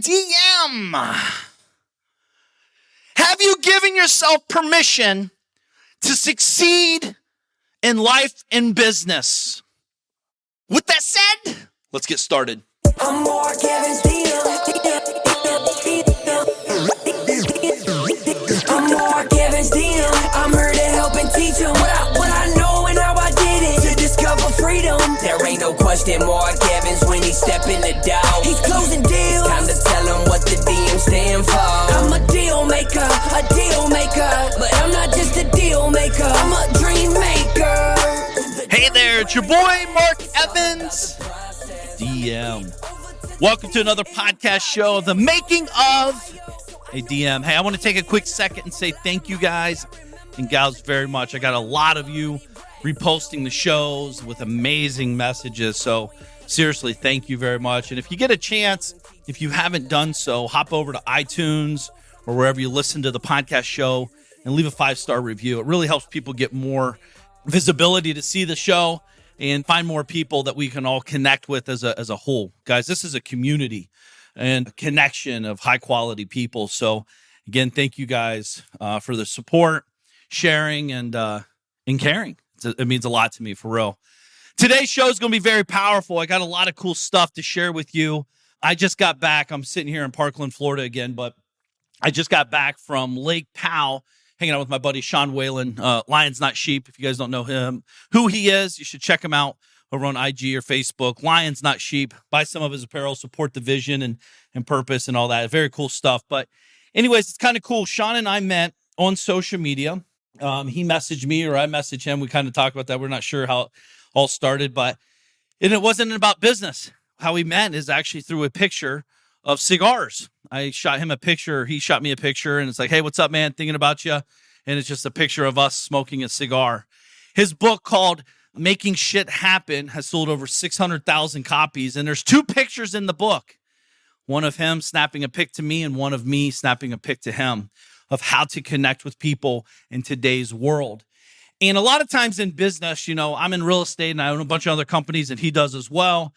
DM. Have you given yourself permission to succeed in life and business? With that said, let's get started. I'm more Kevin's DM. I'm more Kevin's DM. I'm here to help and teach him what I know and how I did it to discover freedom. There ain't no question more Kevin's when he step in the door. He's closing deals. It's time to tell him what the DM stand for. I'm a deal maker, but I'm not just a deal maker. I'm a dream maker. Hey there, it's your boy Mark Evans, DM. Welcome to another podcast show, The Making of a DM. Hey, I want to take a quick second and say thank you guys and gals very much. I got a lot of you reposting the shows with amazing messages. So seriously, thank you very much. And if you get a chance, if you haven't done so, hop over to iTunes or wherever you listen to the podcast show and leave a 5-star review. It really helps people get more visibility to see the show and find more people that we can all connect with as a whole. Guys, this is a community and a connection of high quality people. So again, thank you guys for the support, sharing, and caring. It means a lot to me, for real. Today's show is going to be very powerful. I got a lot of cool stuff to share with you. I just got back. I'm sitting here in Parkland, Florida again, but I just got back from Lake Powell, hanging out with my buddy Sean Whalen, Lions Not Sheep. If you guys don't know him, who he is, you should check him out over on IG or Facebook. Lions Not Sheep. Buy some of his apparel, support the vision and purpose and all that. Very cool stuff. But anyways, it's kind of cool. Sean and I met on social media. He messaged me or I messaged him. We kind of talked about that. We're not sure how it all started, and it wasn't about business. How we met is actually through a picture of cigars. I shot him a picture. He shot me a picture, and it's like, hey, what's up, man? Thinking about you. And it's just a picture of us smoking a cigar. His book called Making Shit Happen has sold over 600,000 copies. And there's 2 pictures in the book. One of him snapping a pic to me and one of me snapping a pic to him of how to connect with people in today's world. And a lot of times in business, I'm in real estate and I own a bunch of other companies and he does as well.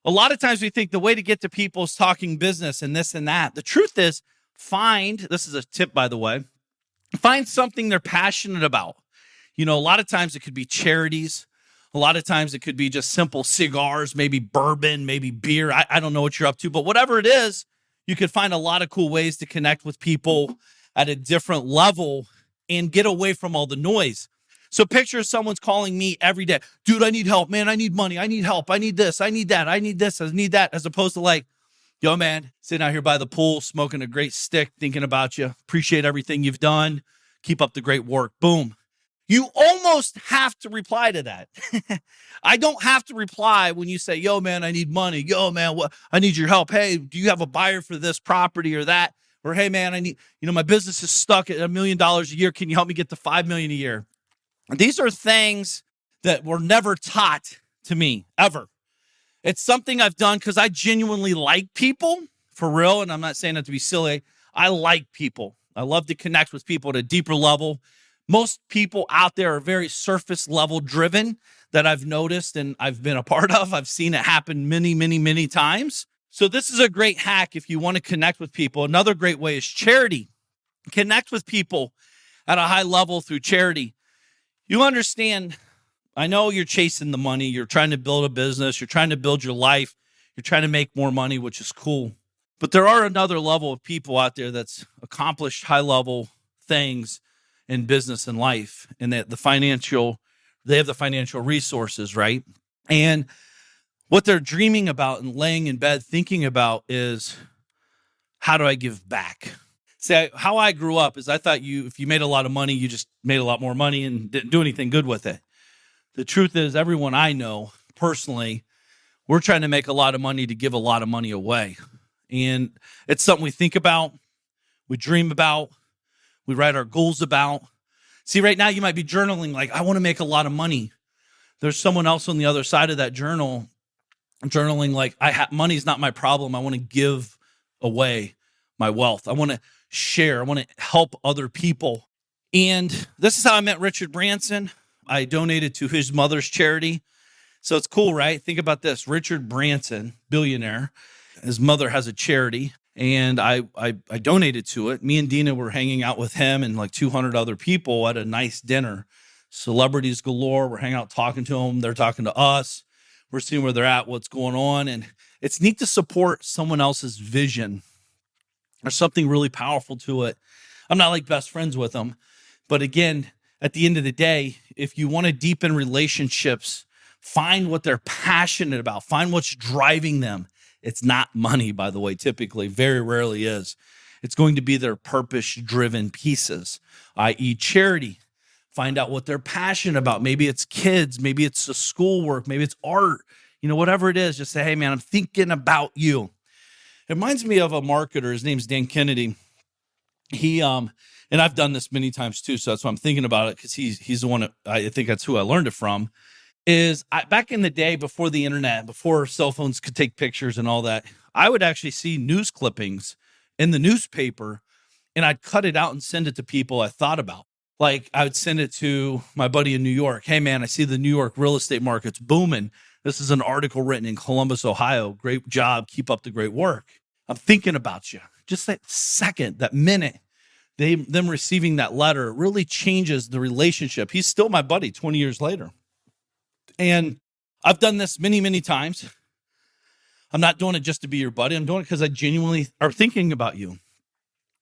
A lot of times we think the way to get to people is talking business and this and that. The truth is, this is a tip, by the way, find something they're passionate about. A lot of times it could be charities. A lot of times it could be just simple cigars, maybe bourbon, maybe beer. I don't know what you're up to, but whatever it is, you could find a lot of cool ways to connect with people at a different level and get away from all the noise. So picture someone's calling me every day. Dude, I need help, man. I need money. I need help. I need this. I need that. I need this. I need that. As opposed to like, yo, man, sitting out here by the pool, smoking a great stick, thinking about you. Appreciate everything you've done. Keep up the great work. Boom. You almost have to reply to that. I don't have to reply when you say, yo, man, I need money. Yo, man, I need your help. Hey, do you have a buyer for this property or that? Or, hey, man, I need, my business is stuck at $1 million a year. Can you help me get to $5 million a year? These are things that were never taught to me, ever. It's something I've done because I genuinely like people, for real, and I'm not saying that to be silly. I like people. I love to connect with people at a deeper level. Most people out there are very surface level driven that I've noticed and I've been a part of. I've seen it happen many, many, many times. So this is a great hack if you want to connect with people. Another great way is charity. Connect with people at a high level through charity. You understand, I know you're chasing the money. You're trying to build a business. You're trying to build your life. You're trying to make more money, which is cool. But there are another level of people out there that's accomplished high-level things in business and life, and that they have the financial resources, right? And what they're dreaming about and laying in bed thinking about is, how do I give back? See, how I grew up is I thought if you made a lot of money, you just made a lot more money and didn't do anything good with it. The truth is, everyone I know personally, we're trying to make a lot of money to give a lot of money away. And it's something we think about, we dream about, we write our goals about. See, right now you might be journaling like, I want to make a lot of money. There's someone else on the other side of that journaling like, money's not my problem. I want to give away my wealth. I want to share. I want to help other people. And this is how I met Richard Branson. I donated to his mother's charity. So it's cool, right? Think about this. Richard Branson, billionaire. His mother has a charity. And I donated to it. Me and Dina were hanging out with him and like 200 other people at a nice dinner. Celebrities galore. We're hanging out talking to them. They're talking to us. We're seeing where they're at, what's going on. And it's neat to support someone else's vision. There's something really powerful to it. I'm not like best friends with them. But again, at the end of the day, if you want to deepen relationships, find what they're passionate about. Find what's driving them. It's not money, by the way, typically. Very rarely is. It's going to be their purpose-driven pieces, i.e. charity. Find out what they're passionate about. Maybe it's kids. Maybe it's the schoolwork. Maybe it's art. Whatever it is, just say, hey, man, I'm thinking about you. It reminds me of a marketer. His name's Dan Kennedy. He, and I've done this many times too, so that's why I'm thinking about it, because he's the one that I think that's who I learned it from. Back in the day, before the internet, before cell phones could take pictures and all that, I would actually see news clippings in the newspaper, and I'd cut it out and send it to people I thought about. Like, I would send it to my buddy in New York. Hey, man, I see the New York real estate market's booming. This is an article written in Columbus, Ohio. Great job. Keep up the great work. I'm thinking about you. Just that second, that minute, them receiving that letter really changes the relationship. He's still my buddy 20 years later. And I've done this many, many times. I'm not doing it just to be your buddy. I'm doing it because I genuinely are thinking about you.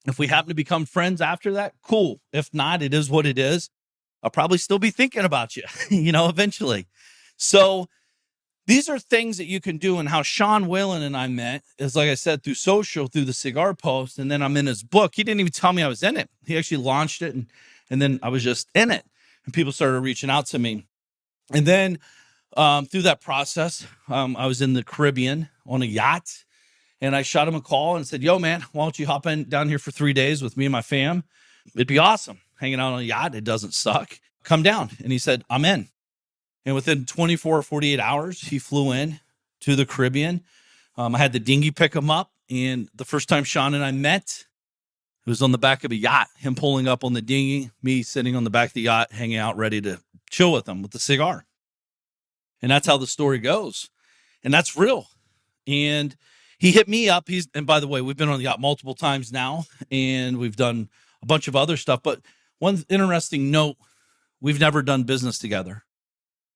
If we happen to become friends after that, cool. If not, it is what it is. I'll probably still be thinking about you, eventually. So these are things that you can do. And how Sean Whalen and I met is, like I said, through social, through the cigar post. And then I'm in his book. He didn't even tell me I was in it. He actually launched it. And then I was just in it. And people started reaching out to me. And then through that process, I was in the Caribbean on a yacht, and I shot him a call and said, yo, man, why don't you hop in down here for 3 days with me and my fam? It'd be awesome. Hanging out on a yacht. It doesn't suck. Come down. And he said, I'm in. And within 24 or 48 hours, he flew in to the Caribbean. I had the dinghy pick him up. And the first time Sean and I met, it was on the back of a yacht, him pulling up on the dinghy, me sitting on the back of the yacht, hanging out, ready to chill with him with the cigar. And that's how the story goes. And that's real. And he hit me up. And by the way, we've been on the yacht multiple times now, and we've done a bunch of other stuff. But one interesting note, we've never done business together.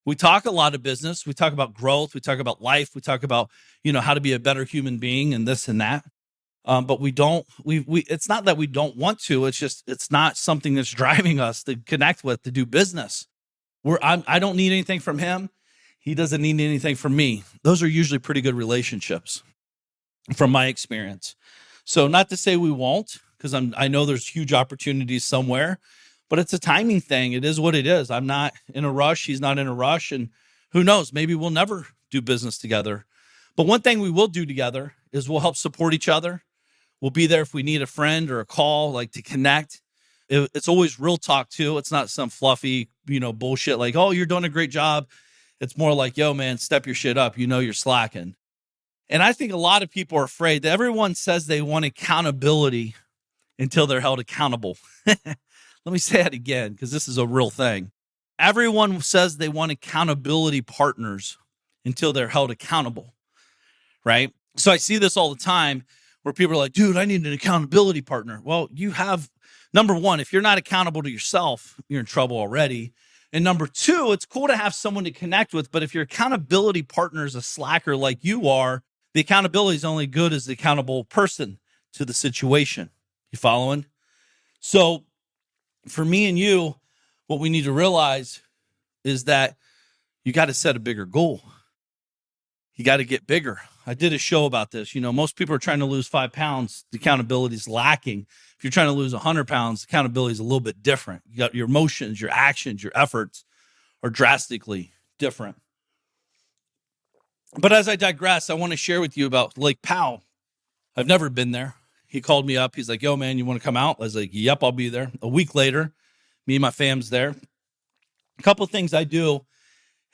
We talk a lot of business. We talk about growth. We talk about life. We talk about, how to be a better human being and this and that. But we don't, it's not that we don't want to, it's just, it's not something that's driving us to connect with, to do business. I don't need anything from him. He doesn't need anything from me. Those are usually pretty good relationships from my experience. So not to say we won't, because I know there's huge opportunities somewhere, but it's a timing thing. It is what it is. I'm not in a rush. He's not in a rush. And who knows, maybe we'll never do business together. But one thing we will do together is we'll help support each other. We'll be there if we need a friend or a call, like to connect. It's always real talk too. It's not some fluffy, bullshit like, oh, you're doing a great job. It's more like, yo, man, step your shit up. You're slacking. And I think a lot of people are afraid that everyone says they want accountability until they're held accountable. Let me say that again, because this is a real thing. Everyone says they want accountability partners until they're held accountable, right? So I see this all the time where people are like, dude, I need an accountability partner. Well, you have, number one, if you're not accountable to yourself, you're in trouble already. And number two, it's cool to have someone to connect with, but if your accountability partner is a slacker like you are, the accountability is only good as the accountable person to the situation. You following? So for me and you, what we need to realize is that you got to set a bigger goal. You got to get bigger. I did a show about this. Most people are trying to lose 5 pounds. The accountability is lacking. If you're trying to lose 100 pounds, accountability is a little bit different. You got your emotions, your actions, your efforts are drastically different. But as I digress, I want to share with you about Lake Powell. I've never been there. He called me up. He's like, yo, man, you want to come out? I was like, yep, I'll be there. A week later, me and my fam's there. A couple of things I do,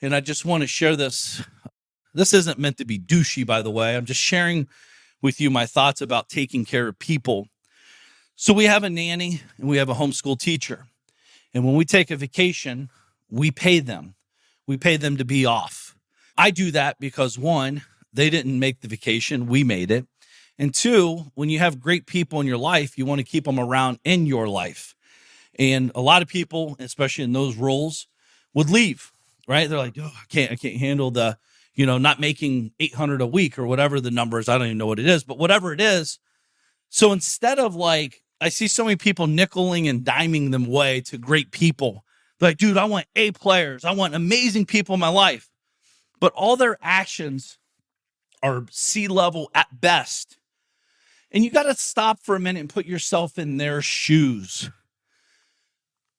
and I just want to share this. This isn't meant to be douchey, by the way. I'm just sharing with you my thoughts about taking care of people. So we have a nanny and we have a homeschool teacher. And when we take a vacation, we pay them. We pay them to be off. I do that because, one, they didn't make the vacation. We made it. And two, when you have great people in your life, you want to keep them around in your life. And a lot of people, especially in those roles, would leave, right? They're like, oh, I can't handle the, not making 800 a week or whatever the number is. I don't even know what it is, but whatever it is. So instead of like, I see so many people nickeling and diming them way to great people. They're like, dude, I want A players. I want amazing people in my life. But all their actions are C level at best. And you got to stop for a minute and put yourself in their shoes.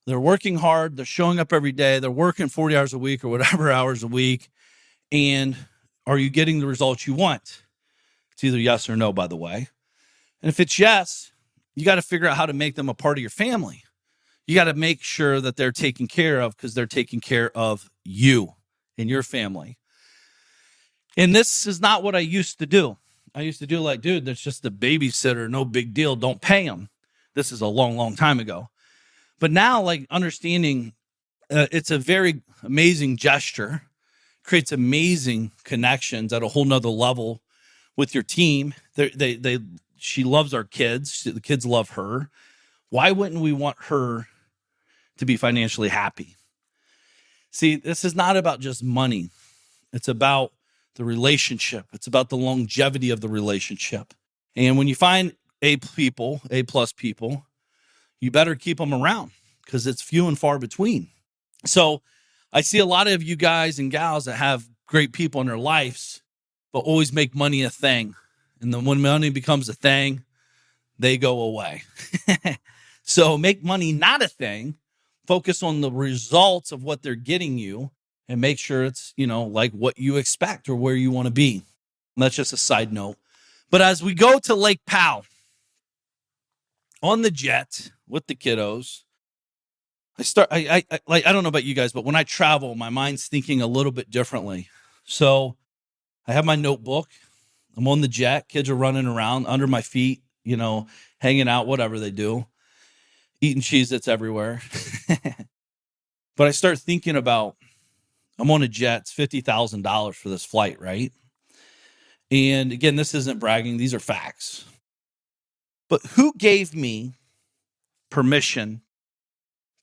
They're working hard. They're showing up every day. They're working 40 hours a week or whatever hours a week. And are you getting the results you want? It's either yes or no, by the way. And if it's yes, you got to figure out how to make them a part of your family. You got to make sure that they're taken care of because they're taking care of you and your family. And this is not what I used to do. I used to do like, dude, there's just a babysitter, no big deal. Don't pay them. This is a long, long time ago. But now, like, understanding it's a very amazing gesture, creates amazing connections at a whole nother level with your team. She loves our kids. The kids love her. Why wouldn't we want her to be financially happy? See, this is not about just money. It's about the relationship. It's about the longevity of the relationship. And when you find A plus people, you better keep them around because it's few and far between. So I see a lot of you guys and gals that have great people in their lives, but always make money a thing. And then when money becomes a thing, they go away. So make money not a thing. Focus on the results of what they're getting you and make sure it's, like what you expect or where you want to be. And that's just a side note. But as we go to Lake Powell on the jet with the kiddos, I don't know about you guys, but when I travel, my mind's thinking a little bit differently. So I have my notebook. I'm on the jet. Kids are running around under my feet, hanging out, whatever they do, eating Cheez-Its everywhere. But I start thinking about, I'm on a jet. It's $50,000 for this flight, right? And again, this isn't bragging. These are facts. But who gave me permission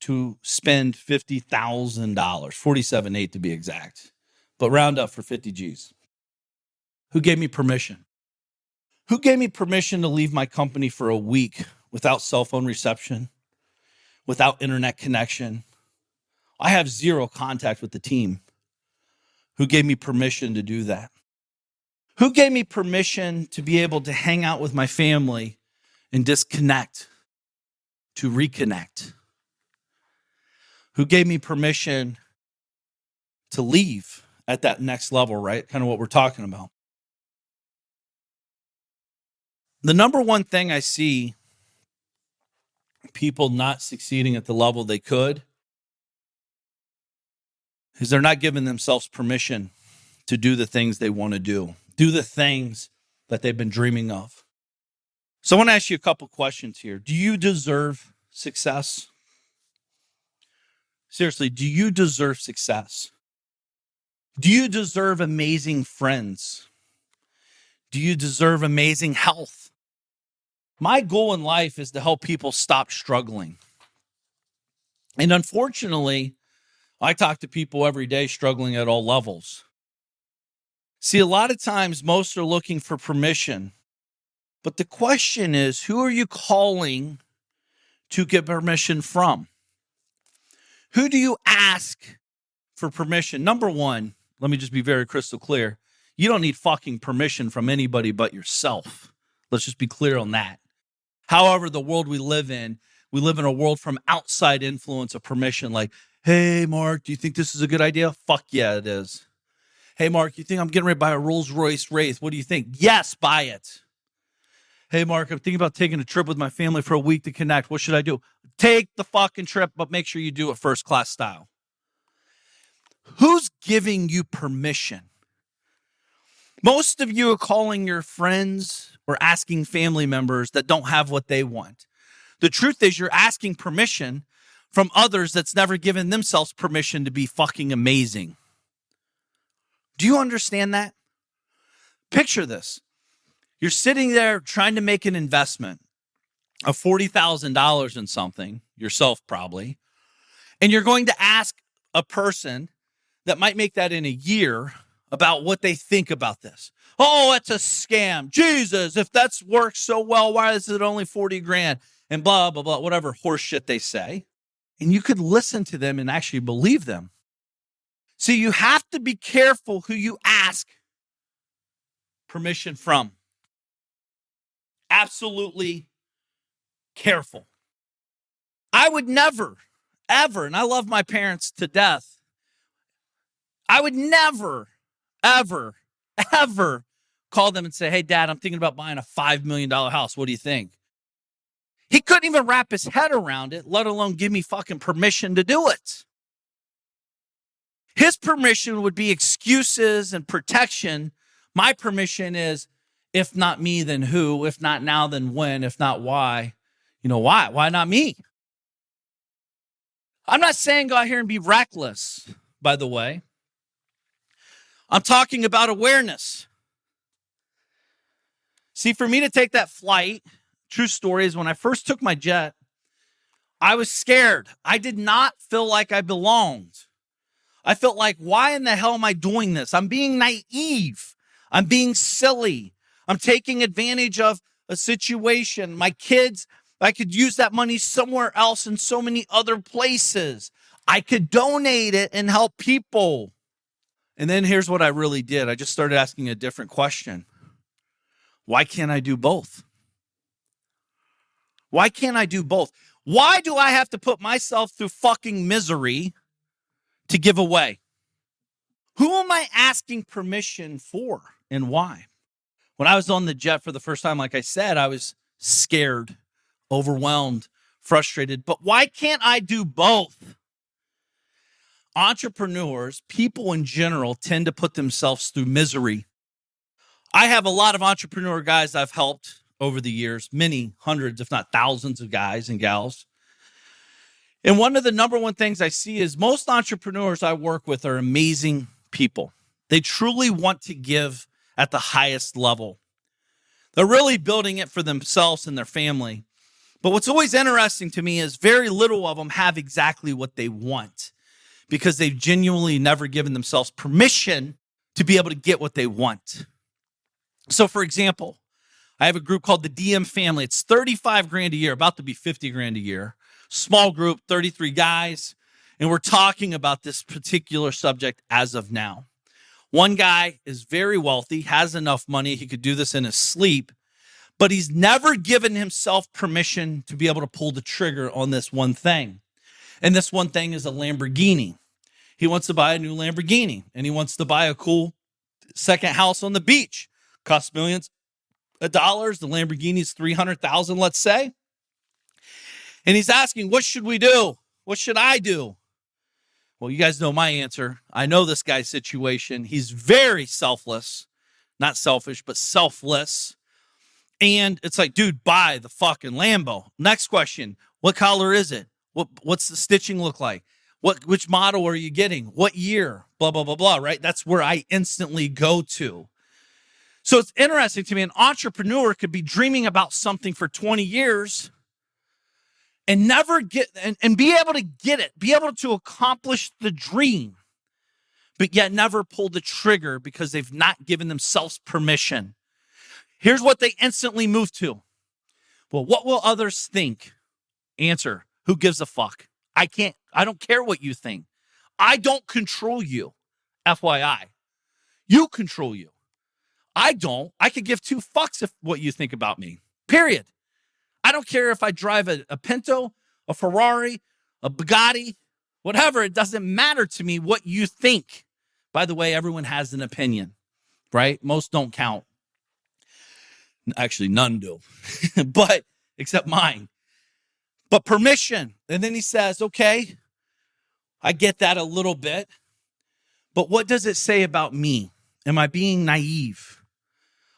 to spend $50,000, $47,800 to be exact, but round up for 50 G's? Who gave me permission? Who gave me permission to leave my company for a week without cell phone reception, without internet connection? I have zero contact with the team. Who gave me permission to do that? Who gave me permission to be able to hang out with my family and disconnect, to reconnect? Who gave me permission to leave at that next level, right? Kind of what we're talking about. The number one thing I see people not succeeding at the level they could is they're not giving themselves permission to do the things they want to do the things that they've been dreaming of. So I want to ask you a couple questions here. Do you deserve success? Seriously, do you deserve success? Do you deserve amazing friends? Do you deserve amazing health? My goal in life is to help people stop struggling. And unfortunately, I talk to people every day struggling at all levels. See, a lot of times, most are looking for permission. But the question is, who are you calling to get permission from? Who do you ask for permission? Number one, let me just be very crystal clear. You don't need fucking permission from anybody but yourself. Let's just be clear on that. However, the world we live in a world from outside influence of permission. Like, hey, Mark, do you think this is a good idea? Fuck yeah, it is. Hey, Mark, you think I'm getting ready to buy a Rolls Royce Wraith? What do you think? Yes, buy it. Hey, Mark, I'm thinking about taking a trip with my family for a week to connect. What should I do? Take the fucking trip, but make sure you do it first class style. Who's giving you permission? Most of you are calling your friends or asking family members that don't have what they want. The truth is you're asking permission from others that's never given themselves permission to be fucking amazing. Do you understand that? Picture this. You're sitting there trying to make an investment of $40,000 in something, yourself probably, and you're going to ask a person that might make that in a year about what they think about this. Oh, it's a scam. Jesus, if that's worked so well, why is it only 40 grand? And blah, blah, blah, whatever horse shit they say. And you could listen to them and actually believe them. So you have to be careful who you ask permission from. Absolutely careful. I would never, ever, and I love my parents to death, I would never, ever, ever call them and say, hey, Dad, I'm thinking about buying a $5 million house. What do you think? He couldn't even wrap his head around it, let alone give me fucking permission to do it. His permission would be excuses and protection. My permission is, if not me, then who? If not now, then when? If not why? You know, why? Why not me? I'm not saying go out here and be reckless, by the way. I'm talking about awareness. See, for me to take that flight, true story is when I first took my jet, I was scared. I did not feel like I belonged. I felt like, why in the hell am I doing this? I'm being naive. I'm being silly. I'm taking advantage of a situation. My kids, I could use that money somewhere else in so many other places. I could donate it and help people. And then here's what I really did. I just started asking a different question. Why can't I do both? Why can't I do both? Why do I have to put myself through fucking misery to give away? Who am I asking permission for and why? When I was on the jet for the first time, like I said, I was scared, overwhelmed, frustrated. But why can't I do both? Entrepreneurs, people in general, tend to put themselves through misery. I have a lot of entrepreneur guys I've helped over the years, many hundreds, if not thousands of guys and gals. And one of the number one things I see is most entrepreneurs I work with are amazing people. They truly want to give at the highest level. They're really building it for themselves and their family. But what's always interesting to me is very little of them have exactly what they want because they've genuinely never given themselves permission to be able to get what they want. So for example, I have a group called the DM family. It's 35 grand a year, about to be 50 grand a year. Small group, 33 guys. And we're talking about this particular subject as of now. One guy is very wealthy, has enough money. He could do this in his sleep, but he's never given himself permission to be able to pull the trigger on this one thing. And this one thing is a Lamborghini. He wants to buy a new Lamborghini and he wants to buy a cool second house on the beach. Costs millions of dollars. The Lamborghini's $300,000, let's say. And he's asking, what should we do? What should I do? Well, you guys know my answer. I know this guy's situation. He's very selfless, not selfish, but selfless. And it's like, dude, buy the fucking Lambo. Next question. What color is it? What's the stitching look like? Which model are you getting? What year? Blah, blah, blah, blah, right? That's where I instantly go to. So it's interesting to me. An entrepreneur could be dreaming about something for 20 years and never get, and be able to get it, be able to accomplish the dream, but yet never pull the trigger because they've not given themselves permission. Here's what they instantly move to. Well, what will others think? Answer, who gives a fuck? I don't care what you think. I don't control you. FYI. You control you. I don't. I could give two fucks if what you think about me. Period. I don't care if I drive a Pinto, a Ferrari, a Bugatti, whatever. It doesn't matter to me what you think. By the way, everyone has an opinion, right? Most don't count. Actually, none do, but except mine. But permission. And then he says, okay, I get that a little bit, but what does it say about me? Am I being naive?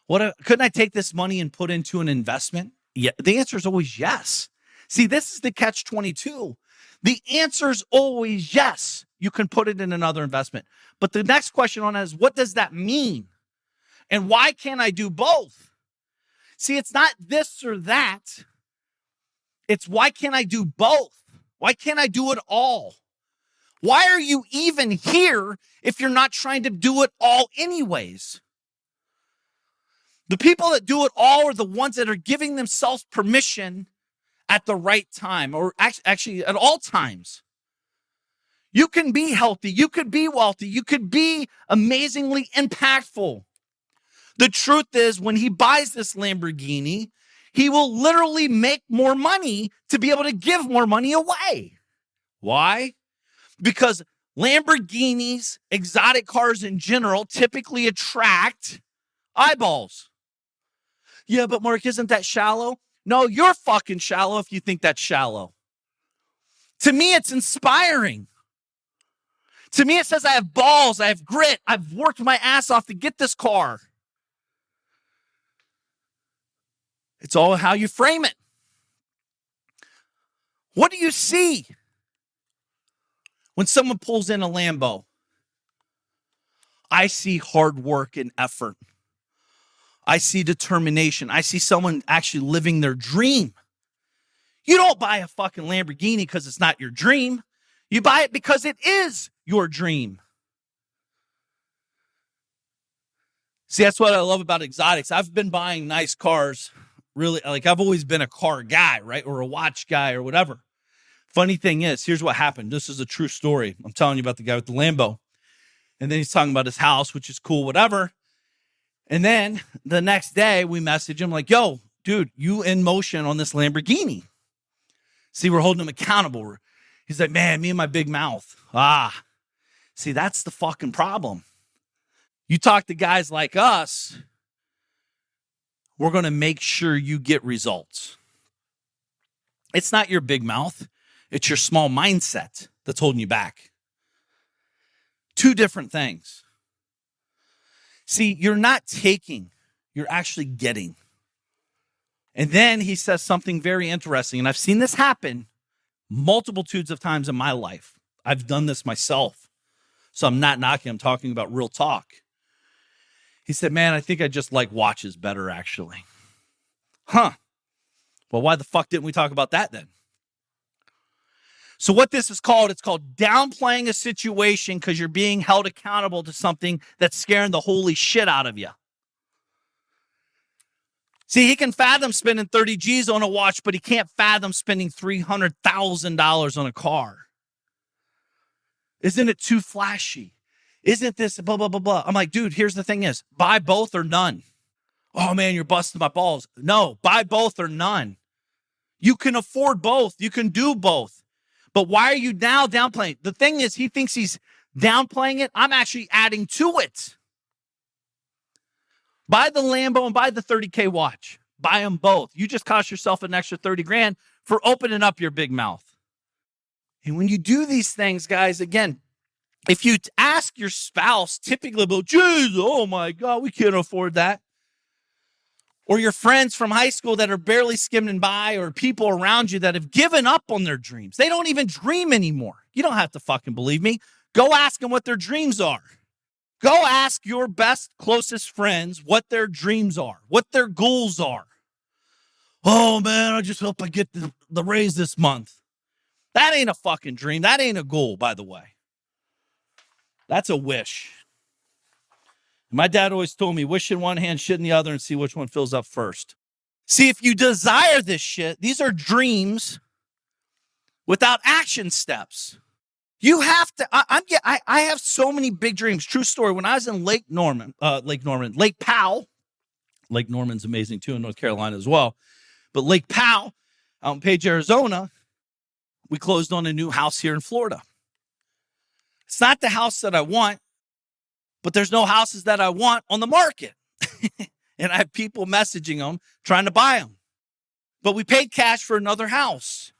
Couldn't I take this money and put into an investment? Yeah, the answer is always yes. See, this is the catch-22. The answer is always yes. You can put it in another investment. But the next question on that is, what does that mean? And why can't I do both? See, it's not this or that. It's why can't I do both? Why can't I do it all? Why are you even here if you're not trying to do it all anyways? The people that do it all are the ones that are giving themselves permission at the right time, or actually at all times. You can be healthy. You could be wealthy. You could be amazingly impactful. The truth is, when he buys this Lamborghini, he will literally make more money to be able to give more money away. Why? Because Lamborghinis, exotic cars in general, typically attract eyeballs. Yeah, but Mark, isn't that shallow? No, you're fucking shallow if you think that's shallow. To me, it's inspiring. To me, it says I have balls, I have grit, I've worked my ass off to get this car. It's all how you frame it. What do you see when someone pulls in a Lambo? I see hard work and effort. I see determination. I see someone actually living their dream. You don't buy a fucking Lamborghini because it's not your dream. You buy it because it is your dream. See, that's what I love about exotics. I've been buying nice cars. Really, like I've always been a car guy, right? Or a watch guy or whatever. Funny thing is, here's what happened. This is a true story. I'm telling you about the guy with the Lambo. And then he's talking about his house, which is cool, whatever. And then the next day we message him like, yo, dude, you in motion on this Lamborghini. See, we're holding him accountable. He's like, man, me and my big mouth. See, that's the fucking problem. You talk to guys like us, we're going to make sure you get results. It's not your big mouth. It's your small mindset that's holding you back. Two different things. See, you're not taking, you're actually getting. And then he says something very interesting, and I've seen this happen multitudes of times in my life. I've done this myself. So I'm not knocking, I'm talking about real talk. He said, man, I think I just like watches better, actually. Well, why the fuck didn't we talk about that then? So what this is called, it's called downplaying a situation because you're being held accountable to something that's scaring the holy shit out of you. See, he can fathom spending 30 G's on a watch, but he can't fathom spending $300,000 on a car. Isn't it too flashy? Isn't this blah, blah, blah, blah? I'm like, dude, here's the thing is, buy both or none. Oh, man, you're busting my balls. No, buy both or none. You can afford both. You can do both. But why are you now downplaying? The thing is, he thinks he's downplaying it. I'm actually adding to it. Buy the Lambo and buy the 30K watch. Buy them both. You just cost yourself an extra 30 grand for opening up your big mouth. And when you do these things, guys, again, if you ask your spouse typically about, geez, oh my God, we can't afford that. Or your friends from high school that are barely skimming by, or people around you that have given up on their dreams. They don't even dream anymore. You don't have to fucking believe me. Go ask them what their dreams are. Go ask your best, closest friends what their dreams are, what their goals are. Oh man, I just hope I get the raise this month. That ain't a fucking dream. That ain't a goal, by the way. That's a wish. My dad always told me, wish in one hand, shit in the other, and see which one fills up first. See, if you desire this shit, these are dreams without action steps. You have to, I have so many big dreams. True story. When I was in Lake Powell, Lake Norman's amazing too in North Carolina as well. But Lake Powell out in Page, Arizona, we closed on a new house here in Florida. It's not the house that I want, but there's no houses that I want on the market. And I have people messaging them, trying to buy them. But we paid cash for another house.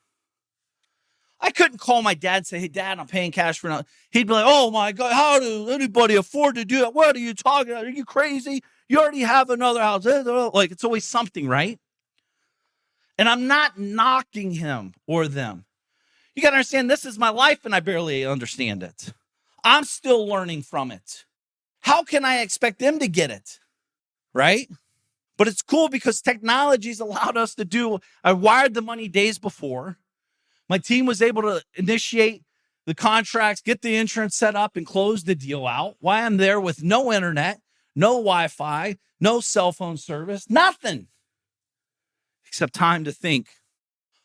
I couldn't call my dad and say, hey, Dad, I'm paying cash for another. He'd be like, oh, my God, how does anybody afford to do that? What are you talking about? Are you crazy? You already have another house. Like, it's always something, right? And I'm not knocking him or them. You got to understand, this is my life, and I barely understand it. I'm still learning from it. How can I expect them to get it? Right? But it's cool because technology's allowed us to do, I wired the money days before. My team was able to initiate the contracts, get the insurance set up, and close the deal out. Why I'm there with no internet, no Wi-Fi, no cell phone service, nothing except time to think.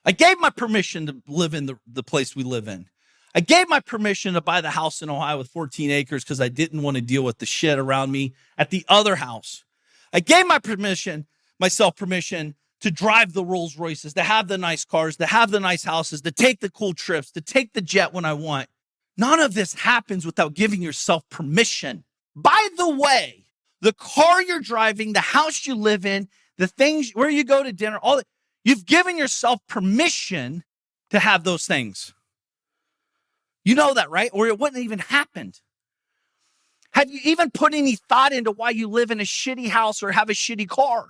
I gave my permission to live in the place we live in. I gave my permission to buy the house in Ohio with 14 acres because I didn't want to deal with the shit around me at the other house. I gave myself permission to drive the Rolls Royces, to have the nice cars, to have the nice houses, to take the cool trips, to take the jet when I want. None of this happens without giving yourself permission. By the way, the car you're driving, the house you live in, the things where you go to dinner, you've given yourself permission to have those things. You know that, right? Or it wouldn't have even happened. Have you even put any thought into why you live in a shitty house or have a shitty car?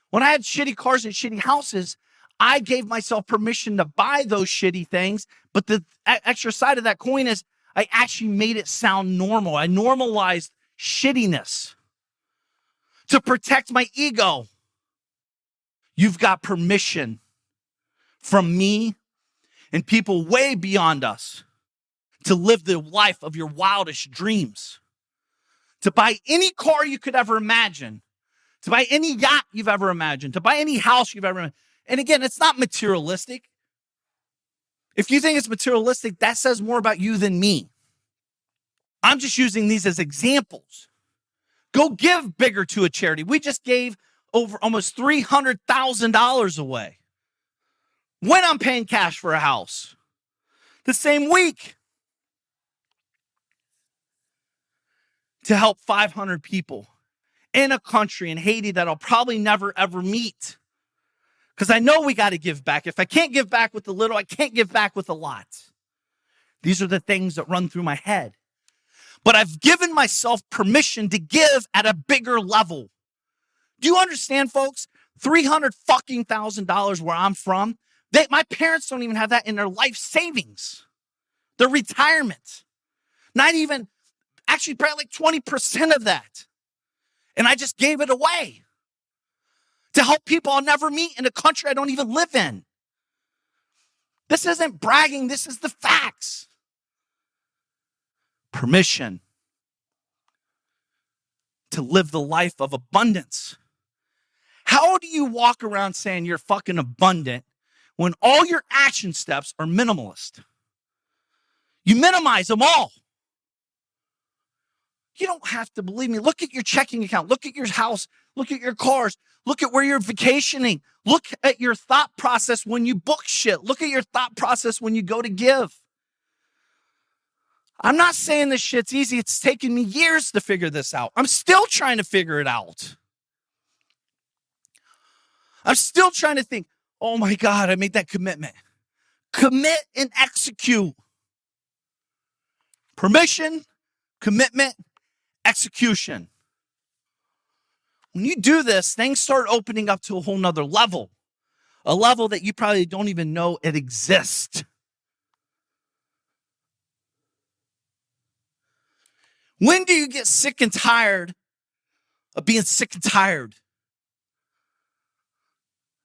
When I had shitty cars and shitty houses, I gave myself permission to buy those shitty things. But the extra side of that coin is I actually made it sound normal. I normalized shittiness to protect my ego. You've got permission from me and people way beyond us to live the life of your wildest dreams, to buy any car you could ever imagine, to buy any yacht you've ever imagined, to buy any house you've ever imagined. And again, it's not materialistic. If you think it's materialistic, that says more about you than me. I'm just using these as examples. Go give bigger to a charity. We just gave over almost $300,000 away. When I'm paying cash for a house, the same week, to help 500 people in a country in Haiti that I'll probably never, ever meet. Because I know we got to give back. If I can't give back with a little, I can't give back with a lot. These are the things that run through my head. But I've given myself permission to give at a bigger level. Do you understand, folks? $300,000 where I'm from, my parents don't even have that in their life savings. Their retirement. Not even, actually probably like 20% of that. And I just gave it away to help people I'll never meet in a country I don't even live in. This isn't bragging. This is the facts. Permission to live the life of abundance. How do you walk around saying you're fucking abundant when all your action steps are minimalist? You minimize them all. You don't have to believe me. Look at your checking account. Look at your house. Look at your cars. Look at where you're vacationing. Look at your thought process when you book shit. Look at your thought process when you go to give. I'm not saying this shit's easy. It's taken me years to figure this out. I'm still trying to figure it out. I'm still trying to think, oh my God, I made that commitment. Commit and execute. Permission, commitment, execution. When you do this, things start opening up to a whole nother level. A level that you probably don't even know it exists. When do you get sick and tired of being sick and tired?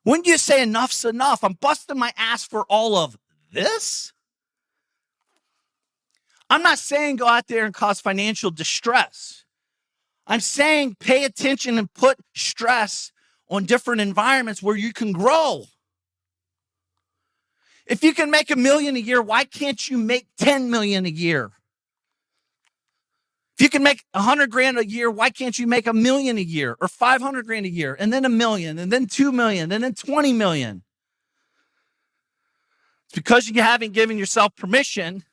When do you say enough's enough? I'm busting my ass for all of this. I'm not saying go out there and cause financial distress. I'm saying pay attention and put stress on different environments where you can grow. If you can make $1 million a year, why can't you make $10 million a year? If you can make $100,000 a year, why can't you make $1 million a year or $500,000 a year and then $1 million and then $2 million and then $20 million? It's because you haven't given yourself permission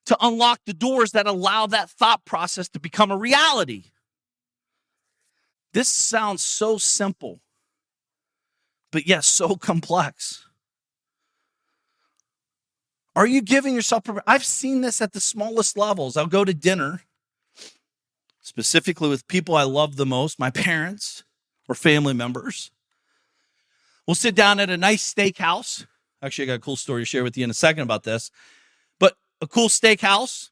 to unlock the doors that allow that thought process to become a reality. This sounds so simple, but yes, so complex. Are you giving yourself permission? I've seen this at the smallest levels. I'll go to dinner, specifically with people I love the most, my parents or family members. We'll sit down at a nice steakhouse. Actually, I got a cool story to share with you in a second about this. But a cool steakhouse.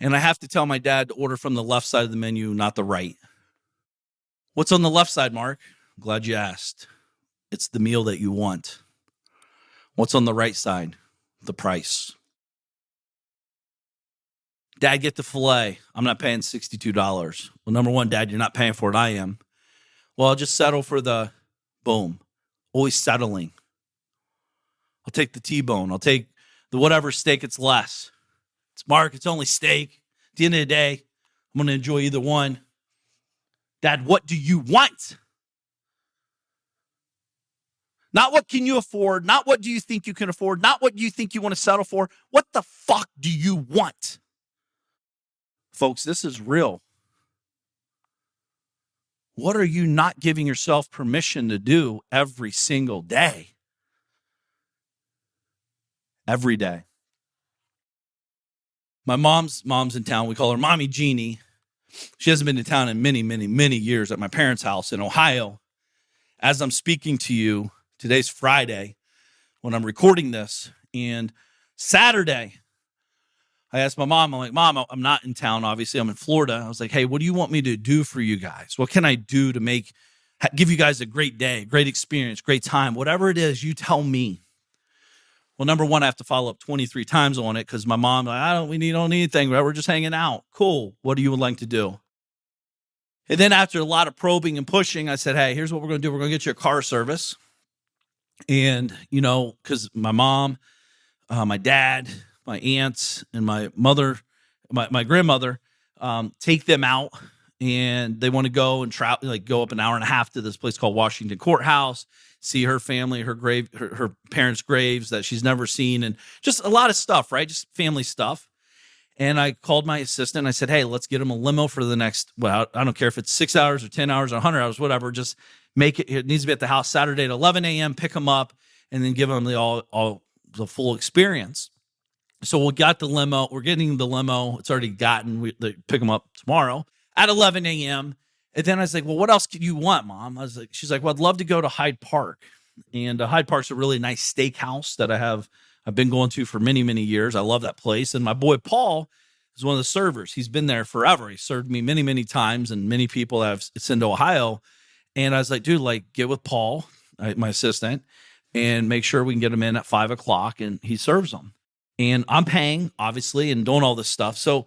And I have to tell my dad to order from the left side of the menu, not the right. What's on the left side, Mark? I'm glad you asked. It's the meal that you want. What's on the right side? The price. Dad, get the filet. I'm not paying $62. Well, number one, Dad, you're not paying for it. I am. Well, I'll just settle for the boom. Always settling. I'll take the T-bone. I'll take the whatever steak it's less. It's Mark, it's only steak. At the end of the day, I'm going to enjoy either one. Dad, what do you want? Not what can you afford, not what do you think you can afford, not what you think you want to settle for. What the fuck do you want? Folks, this is real. What are you not giving yourself permission to do every single day? Every day. My mom's in town. We call her Mommy Jeannie. She hasn't been to town in many, many, many years at my parents' house in Ohio. As I'm speaking to you, today's Friday when I'm recording this. And Saturday, I asked my mom, I'm like, Mom, I'm not in town. Obviously, I'm in Florida. I was like, hey, what do you want me to do for you guys? What can I do to give you guys a great day, great experience, great time? Whatever it is, you tell me. Well, number one, I have to follow up 23 times on it because my mom, like, we don't need anything. We're just hanging out. Cool. What do you would like to do? And then after a lot of probing and pushing, I said, hey, here's what we're going to do. We're going to get you a car service. And, because my mom, my dad, my aunts, and my mother, my grandmother, take them out and they want to go and travel, like go up an hour and a half to this place called Washington Courthouse, see her family, her parents' graves that she's never seen, and just a lot of stuff, right? Just family stuff. And I called my assistant. I said, hey, let's get them a limo for the next, I don't care if it's 6 hours or 10 hours or 100 hours, whatever. Just make it. It needs to be at the house Saturday at 11 a.m., pick them up, and then give them the full experience. So we got the limo. We're getting the limo. It's already gotten. They pick them up tomorrow at 11 a.m. And then I was like, well, what else could you want, Mom? She's like, well, I'd love to go to Hyde Park. And Hyde Park's a really nice steakhouse that I've been going to for many, many years. I love that place. And my boy, Paul, is one of the servers. He's been there forever. He served me many, many times, and many people have sent to Ohio. And I was like, dude, get with Paul, my assistant, and make sure we can get him in at 5 o'clock and he serves them. And I'm paying, obviously, and doing all this stuff. So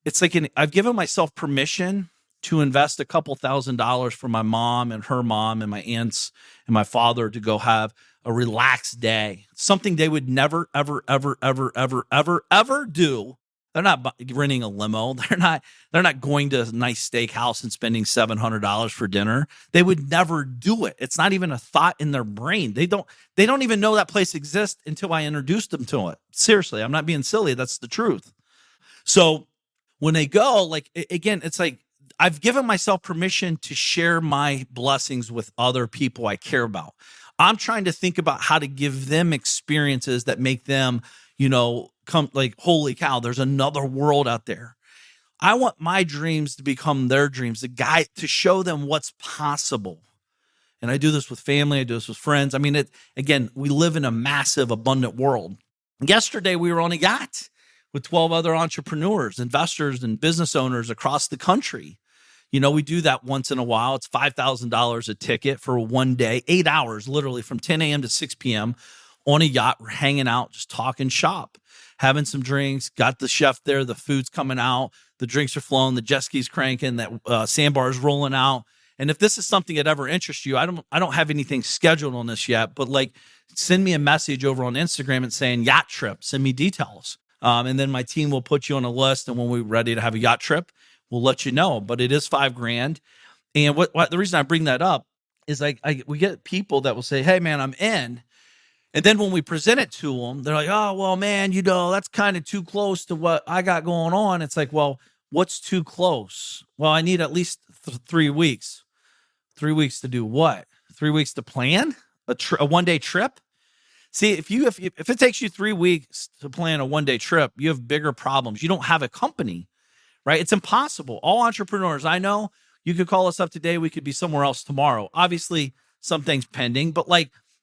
it's like I've given myself permission to invest a couple $1,000s for my mom and her mom and my aunts and my father to go have a relaxed day. Something they would never, ever, ever, ever, ever, ever, ever do. They're not renting a limo. They're not going to a nice steakhouse and spending $700 for dinner. They would never do it. It's not even a thought in their brain. They don't even know that place exists until I introduced them to it. Seriously, I'm not being silly. That's the truth. So when they go, again, it's like I've given myself permission to share my blessings with other people I care about. I'm trying to think about how to give them experiences that make them, come holy cow, there's another world out there. I want my dreams to become their dreams, to show them what's possible. And I do this with family. I do this with friends. I mean, again, we live in a massive, abundant world. Yesterday, we were on a yacht with 12 other entrepreneurs, investors, and business owners across the country. We do that once in a while. It's $5,000 a ticket for one day, 8 hours, literally from 10 a.m. to 6 p.m. on a yacht. We're hanging out, just talking shop, having some drinks, got the chef there, the food's coming out, the drinks are flowing, the jet ski's cranking, that sandbar is rolling out. And if this is something that ever interests you, I don't have anything scheduled on this yet, but send me a message over on Instagram and saying yacht trip, send me details. And then my team will put you on a list. And when we're ready to have a yacht trip, we'll let you know, but it is $5,000. And what the reason I bring that up is we get people that will say, hey man, I'm in. And then when we present it to them, they're like, oh, well, man, that's kind of too close to what I got going on. It's like, well, what's too close? Well, I need at least 3 weeks. 3 weeks to do what? 3 weeks to plan a one-day trip? See, if it takes you 3 weeks to plan a one-day trip, you have bigger problems. You don't have a company, right? It's impossible. All entrepreneurs I know, you could call us up today. We could be somewhere else tomorrow. Obviously, some things pending, but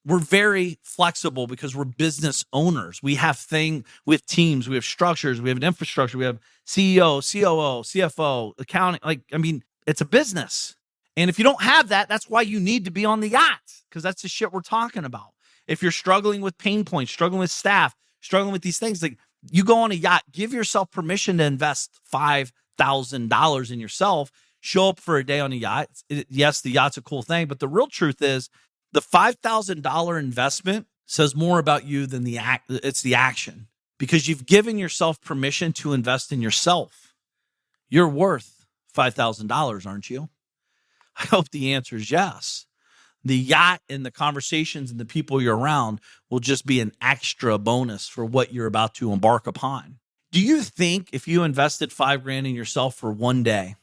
we're very flexible because we're business owners. We have teams, we have structures, we have an infrastructure, we have CEO, COO, CFO, accounting. It's a business. And if you don't have that, that's why you need to be on the yacht, because that's the shit we're talking about. If you're struggling with pain points, struggling with staff, struggling with these things, like you go on a yacht, give yourself permission to invest $5,000 in yourself, show up for a day on a yacht. Yes, the yacht's a cool thing, but the real truth is the $5,000 investment says more about you than it's the action, because you've given yourself permission to invest in yourself. You're worth $5,000, aren't you? I hope the answer is yes. The yacht and the conversations and the people you're around will just be an extra bonus for what you're about to embark upon. Do you think if you invested $5,000 in yourself for one day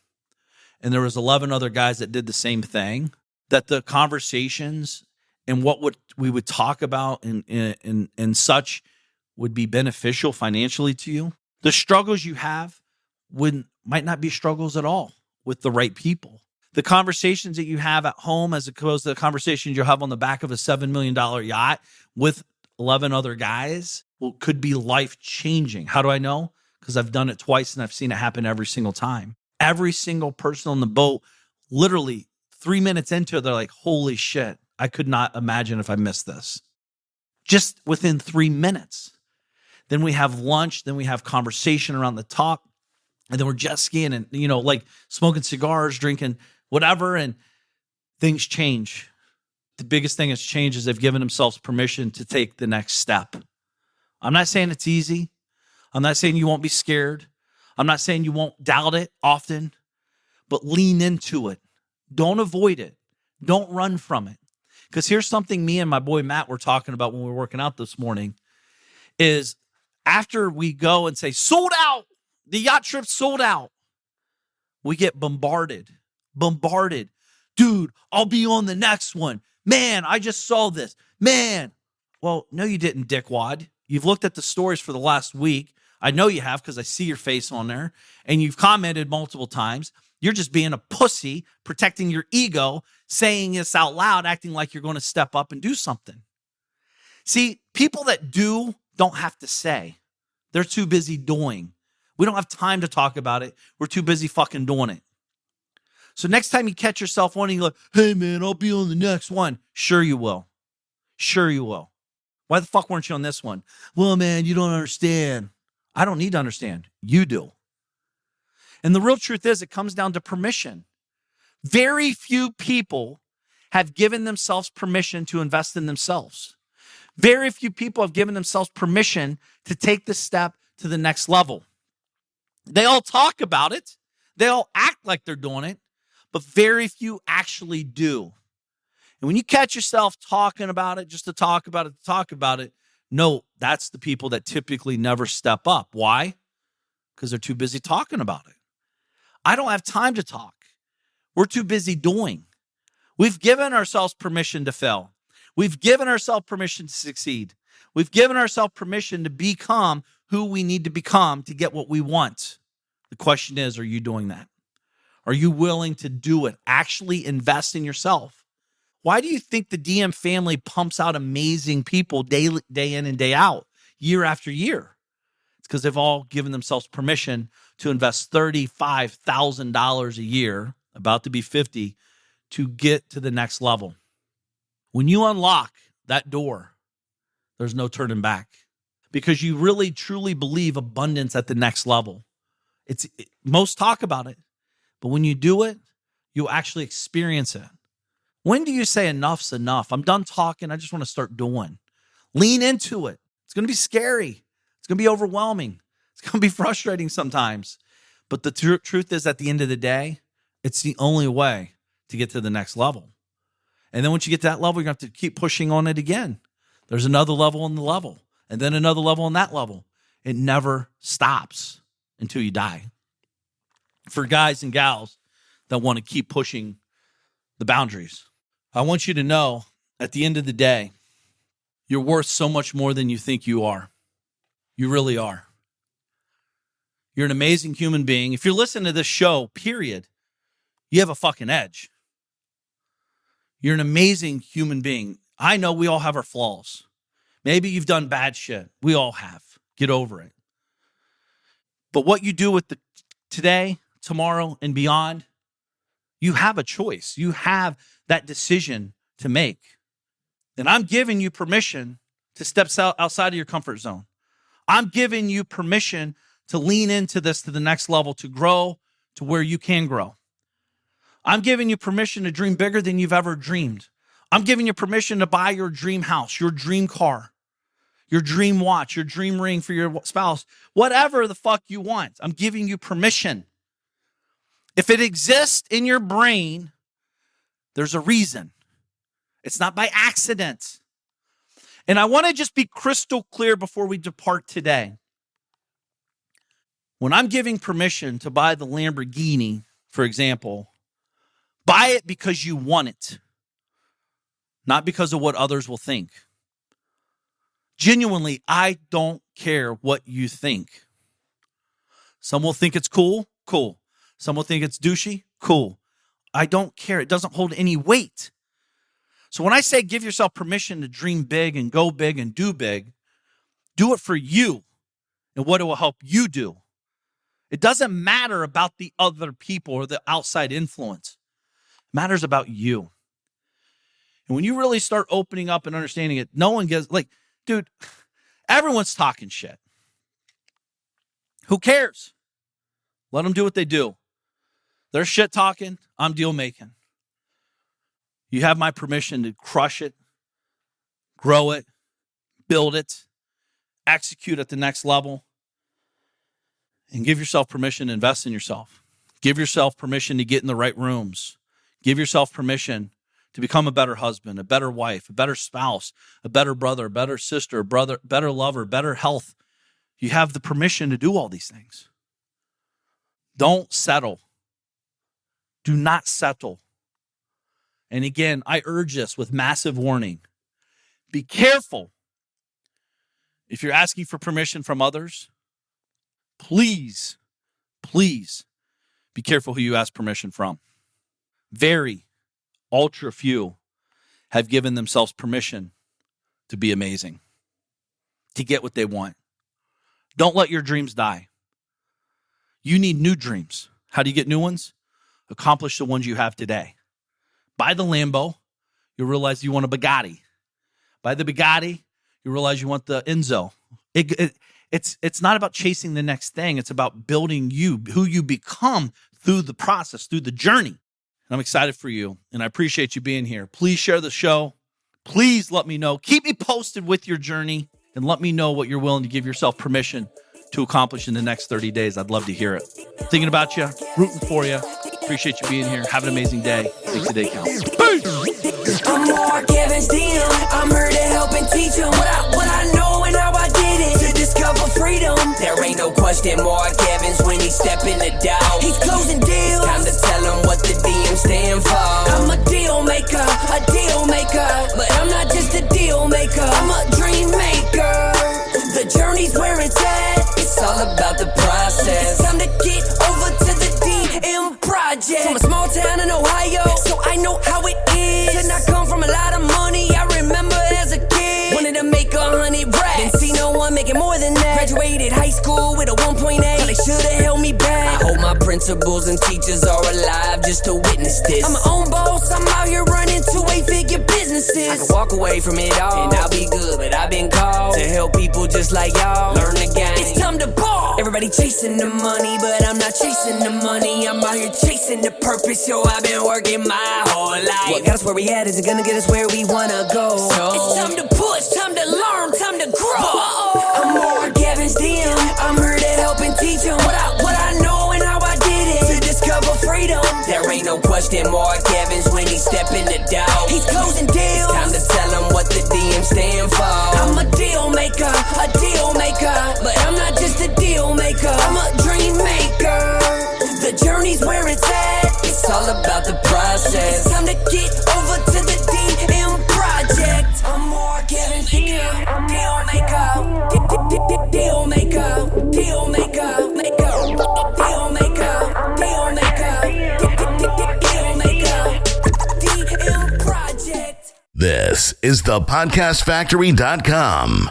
and there was 11 other guys that did the same thing, that the conversations and what we would talk about and such would be beneficial financially to you? The struggles you have might not be struggles at all with the right people. The conversations that you have at home as opposed to the conversations you'll have on the back of a $7 million yacht with 11 other guys could be life-changing. How do I know? Because I've done it twice and I've seen it happen every single time. Every single person on the boat, literally 3 minutes into it, they're like, holy shit, I could not imagine if I missed this. Just within 3 minutes. Then we have lunch, then we have conversation around the talk, and then we're jet skiing and, like smoking cigars, drinking whatever, and things change. The biggest thing that's changed is they've given themselves permission to take the next step. I'm not saying it's easy. I'm not saying you won't be scared. I'm not saying you won't doubt it often, but lean into it. Don't avoid it. Don't run from it. Because here's something me and my boy Matt were talking about when we were working out this morning is after we go and say, sold out, the yacht trip sold out, we get bombarded. Dude, I'll be on the next one. Man, I just saw this. Man. Well, no, you didn't, dickwad. You've looked at the stories for the last week. I know you have because I see your face on there. And you've commented multiple times. You're just being a pussy, protecting your ego, saying this out loud, acting like you're going to step up and do something. See, people that do don't have to say. They're too busy doing. We don't have time to talk about it. We're too busy fucking doing it. So next time you catch yourself wanting to go, hey man, I'll be on the next one. Sure you will. Sure you will. Why the fuck weren't you on this one? Well, man, you don't understand. I don't need to understand. You do. And the real truth is it comes down to permission. Very few people have given themselves permission to invest in themselves. Very few people have given themselves permission to take the step to the next level. They all talk about it. They all act like they're doing it, but very few actually do. And when you catch yourself talking about it, just to talk about it, no, that's the people that typically never step up. Why? Because they're too busy talking about it. I don't have time to talk. We're too busy doing. We've given ourselves permission to fail. We've given ourselves permission to succeed. We've given ourselves permission to become who we need to become to get what we want. The question is, are you doing that? Are you willing to do it? Actually invest in yourself. Why do you think the DM family pumps out amazing people day in and day out, year after year? It's because they've all given themselves permission to invest $35,000 a year, about to be 50, to get to the next level. When you unlock that door, there's no turning back because you really, truly believe abundance at the next level. Most talk about it, but when you do it, you'll actually experience it. When do you say enough's enough? I'm done talking. I just want to start doing. Lean into it. It's going to be scary. It's going to be overwhelming. It's going to be frustrating sometimes. But the truth is, at the end of the day, it's the only way to get to the next level. And then once you get to that level, you're going to have to keep pushing on it again. There's another level on the level, and then another level on that level. It never stops until you die. For guys and gals that want to keep pushing the boundaries, I want you to know at the end of the day, you're worth so much more than you think you are. You really are. You're an amazing human being. If you're listening to this show, period, you have a fucking edge. You're an amazing human being. I know we all have our flaws. Maybe you've done bad shit. We all have. Get over it. But what you do with the today, tomorrow, and beyond, You have a choice. You have that decision to make. And I'm giving you permission to step outside of your comfort zone. I'm giving you permission to lean into this to the next level, to grow to where you can grow. I'm giving you permission to dream bigger than you've ever dreamed. I'm giving you permission to buy your dream house, your dream car, your dream watch, your dream ring for your spouse, whatever the fuck you want. I'm giving you permission. If it exists in your brain, there's a reason. It's not by accident. And I want to just be crystal clear before we depart today. When I'm giving permission to buy the Lamborghini, for example, buy it because you want it, not because of what others will think. Genuinely, I don't care what you think. Some will think it's cool. Some will think it's douchey. Cool. I don't care. It doesn't hold any weight. So when I say give yourself permission to dream big and go big and do it for you and what it will help you do. It doesn't matter about the other people or the outside influence. It matters about you. And when you really start opening up and understanding it, no one gets, dude, everyone's talking shit. Who cares? Let them do what they do. They're shit talking. I'm deal making. You have my permission to crush it, grow it, build it, execute at the next level, and give yourself permission to invest in yourself. Give yourself permission to get in the right rooms. Give yourself permission to become a better husband, a better wife, a better spouse, a better brother, a better sister, better lover, better health. You have the permission to do all these things. Don't settle. Do not settle. And again, I urge this with massive warning. Be careful. If you're asking for permission from others, please be careful who you ask permission from. Very ultra few have given themselves permission to be amazing, to get what they want. Don't let your dreams die. You need new dreams. How do you get new ones? Accomplish the ones you have today. Buy the Lambo, you'll realize you want a Bugatti. Buy the Bugatti, you realize you want the Enzo. It's not about chasing the next thing. It's about building you, who you become through the process, through the journey. And I'm excited for you, and I appreciate you being here. Please share the show. Please let me know. Keep me posted with your journey, and let me know what you're willing to give yourself permission to accomplish in the next 30 days. I'd love to hear it. Thinking about you, rooting for you. Appreciate you being here. Have an amazing day. Makes the day count. Peace. I'm more Kevin's DM. I'm here to help and teach him what I know and how I did it to discover freedom. There ain't no question Mark Evans when he step in the door. He's closing deals. It's time to tell him what the DM stand for. I'm a deal maker, but I'm not just a deal maker. I'm a dream maker. The journey's where it's at. It's all about the process. It's time to get over to the DM project. From a small town in Ohio, so I know how it is. Did not come from a lot of money. I remember as a kid, wanted to make 100 racks. Didn't see no one making more than that. Graduated high school with a 1.8. They should've held me back. I hope my principals and teachers are alive just to witness this. I'm my own boss. I'm out here running 2-8-figure businesses. I can walk away from it all and I'll be good, but I've been called to help people just like y'all learn the game. It's time to ball. Everybody chasing the money, but I'm not chasing the money. I'm out here chasing the purpose. Yo, I've been working my whole life. What got us where we at isn't gonna get us where we wanna go. So it's time to push, time to learn, time to grow. I'm more Kevin's DM. I'm here to help and teach him what I know and how I did it to discover freedom. There ain't no question Mark Evans when he step in the door. He's closing deals. It's time to tell him what the DM stand for. I'm a deal maker, but I'm not just a deal maker. I'm a dream maker. The journey's where it's at. It's all about the process. It's time to get over to the DM project. I'm more Kevin DM. I'm deal maker, deal maker, deal maker, deal maker, DM project. This is thepodcastfactory.com.